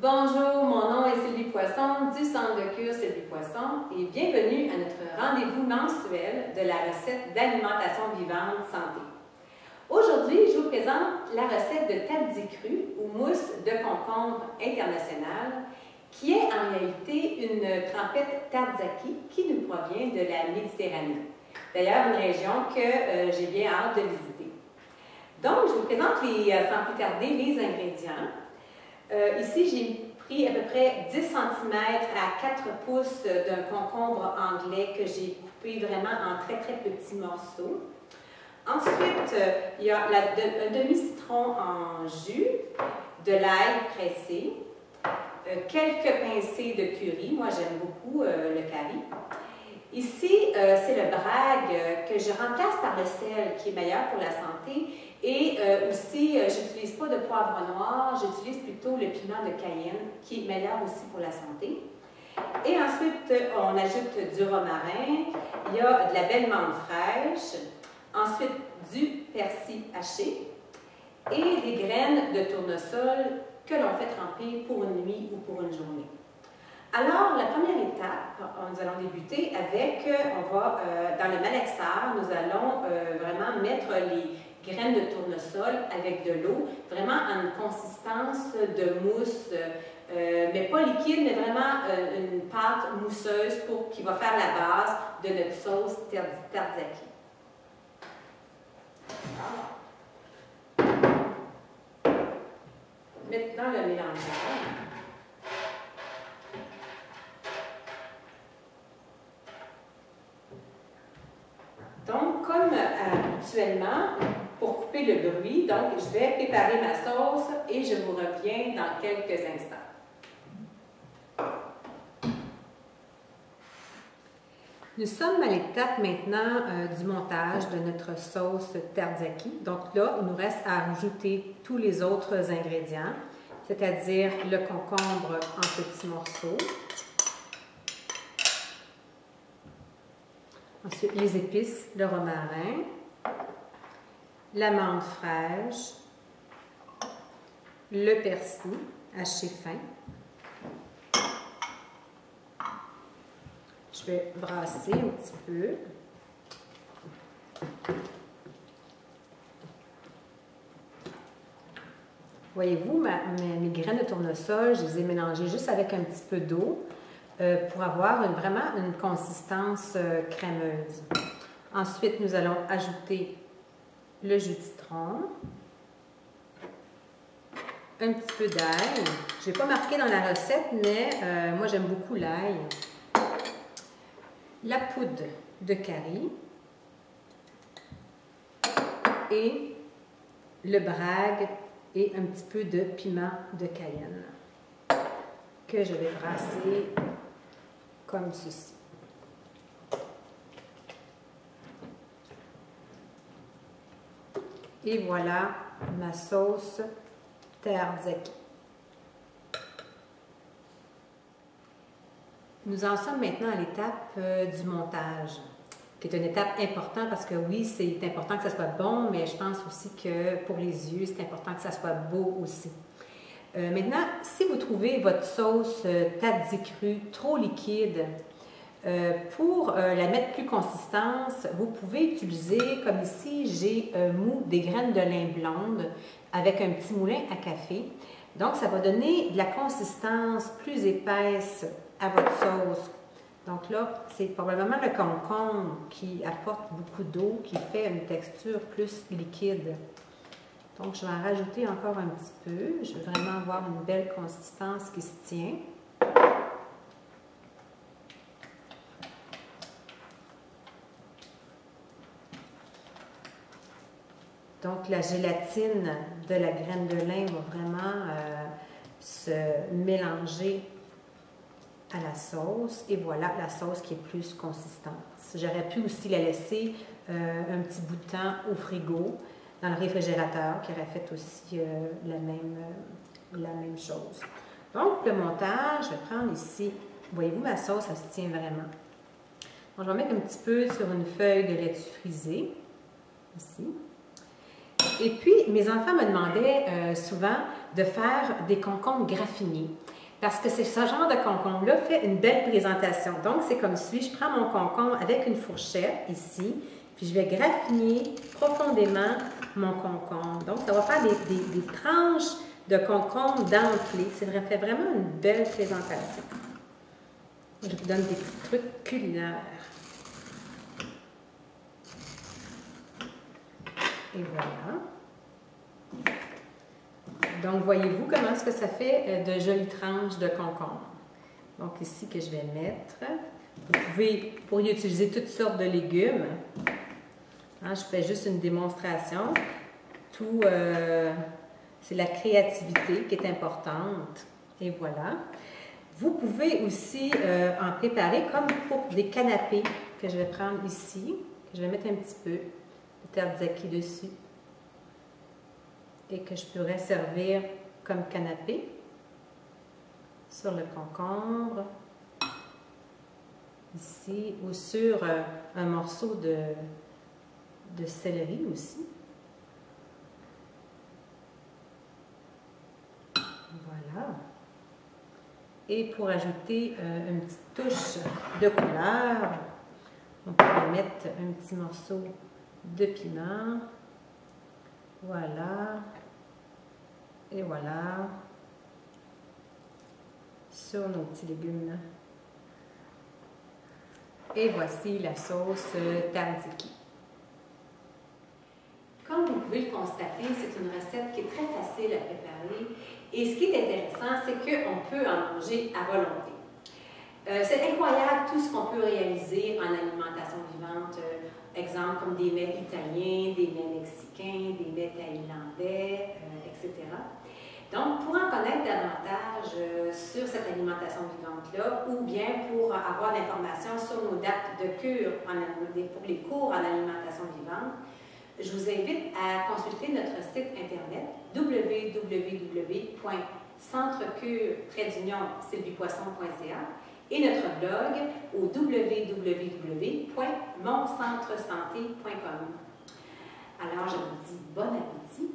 Bonjour, mon nom est Sylvie Poisson du Centre de cure Sylvie Poisson et bienvenue à notre rendez-vous mensuel de la recette d'alimentation vivante santé. Aujourd'hui, je vous présente la recette de tzatziki cru ou mousse de concombre internationale qui est en réalité une trempette tzatziki qui nous provient de la Méditerranée. D'ailleurs, une région que j'ai bien hâte de visiter. Donc, je vous présente sans plus tarder les ingrédients. Ici, j'ai pris à peu près 10 cm à 4 pouces d'un concombre anglais que j'ai coupé vraiment en très petits morceaux. Ensuite, il y a un demi-citron en jus, de l'ail pressé, quelques pincées de curry. Moi, j'aime beaucoup le curry. Ici, c'est le bragg que je remplace par le sel qui est meilleur pour la santé. Et aussi, je n'utilise pas de poivre noir, j'utilise plutôt le piment de Cayenne qui est meilleur aussi pour la santé. Et ensuite, on ajoute du romarin, il y a de la belle menthe fraîche, ensuite du persil haché et des graines de tournesol que l'on fait tremper pour une nuit ou pour une journée. Alors, la première étape, nous allons débuter avec, dans le malaxeur, nous allons vraiment mettre les graines de tournesol avec de l'eau, vraiment en une consistance de mousse, mais pas liquide, mais vraiment une pâte mousseuse qui va faire la base de notre sauce tzatziki. Mettre dans le mélangeur. Donc, comme habituellement, pour couper le bruit, donc je vais préparer ma sauce et je vous reviens dans quelques instants. Nous sommes à l'étape maintenant du montage de notre sauce tzatziki. Donc là, il nous reste à ajouter tous les autres ingrédients, c'est-à-dire le concombre en petits morceaux. Ensuite, les épices, le romarin, la menthe fraîche, le persil haché fin. Je vais brasser un petit peu. Voyez-vous, mes graines de tournesol, je les ai mélangées juste avec un petit peu d'eau pour avoir vraiment une consistance crémeuse. Ensuite, nous allons ajouter le jus de citron, un petit peu d'ail. Je n'ai pas marqué dans la recette, mais moi j'aime beaucoup l'ail. La poudre de curry et le bragg et un petit peu de piment de Cayenne que je vais brasser comme ceci. Et voilà ma sauce tzatziki. Nous en sommes maintenant à l'étape du montage, qui est une étape importante parce que oui, c'est important que ça soit bon, mais je pense aussi que pour les yeux, c'est important que ça soit beau aussi. Maintenant, si vous trouvez votre sauce tzatziki cru trop liquide, pour la mettre plus consistance, vous pouvez utiliser, comme ici, j'ai des graines de lin blonde avec un petit moulin à café. Donc, ça va donner de la consistance plus épaisse à votre sauce. Donc là, c'est probablement le concombre qui apporte beaucoup d'eau, qui fait une texture plus liquide. Donc, je vais en rajouter encore un petit peu. Je veux vraiment avoir une belle consistance qui se tient. Donc, la gélatine de la graine de lin va vraiment se mélanger à la sauce. Et voilà la sauce qui est plus consistante. J'aurais pu aussi la laisser un petit bout de temps au frigo, dans le réfrigérateur, qui aurait fait aussi la même chose. Donc, le montage, je vais prendre ici, voyez-vous, ma sauce, elle se tient vraiment. Donc, je vais mettre un petit peu sur une feuille de laitue frisée, ici. Et puis, mes enfants me demandaient souvent de faire des concombres graffinés. Parce que ce genre de concombre-là fait une belle présentation. Donc, c'est comme suit. Je prends mon concombre avec une fourchette, ici, puis je vais graffiner profondément mon concombre. Donc, ça va faire des tranches de concombre dentelé. Ça fait vraiment une belle présentation. Je vous donne des petits trucs culinaires. Et voilà. Donc, voyez-vous comment est-ce que ça fait de jolies tranches de concombre. Donc, ici que je vais mettre. Vous pourriez utiliser toutes sortes de légumes. Hein, je fais juste une démonstration. Tout, c'est la créativité qui est importante. Et voilà. Vous pouvez aussi en préparer comme pour des canapés que je vais prendre ici. Que je vais mettre un petit peu de tzatziki dessus. Et que je pourrais servir comme canapé sur le concombre, ici, ou sur un morceau de céleri aussi. Voilà. Et pour ajouter une petite touche de couleur, on pourrait mettre un petit morceau de piment. Voilà. Et voilà, sur nos petits légumes. Et voici la sauce tzatziki. Comme vous pouvez le constater, c'est une recette qui est très facile à préparer. Et ce qui est intéressant, c'est qu'on peut en manger à volonté. C'est incroyable tout ce qu'on peut réaliser en alimentation vivante. Exemple comme des mets italiens, des mets mexicains, des mets thaïlandais, etc. Donc, pour en connaître davantage sur cette alimentation vivante-là, ou bien pour avoir l'information sur nos dates de cure pour les cours en alimentation vivante, je vous invite à consulter notre site internet www.centrecure-sylviepoisson.ca et notre blog au www.moncentresanté.com. Alors, je vous dis bon appétit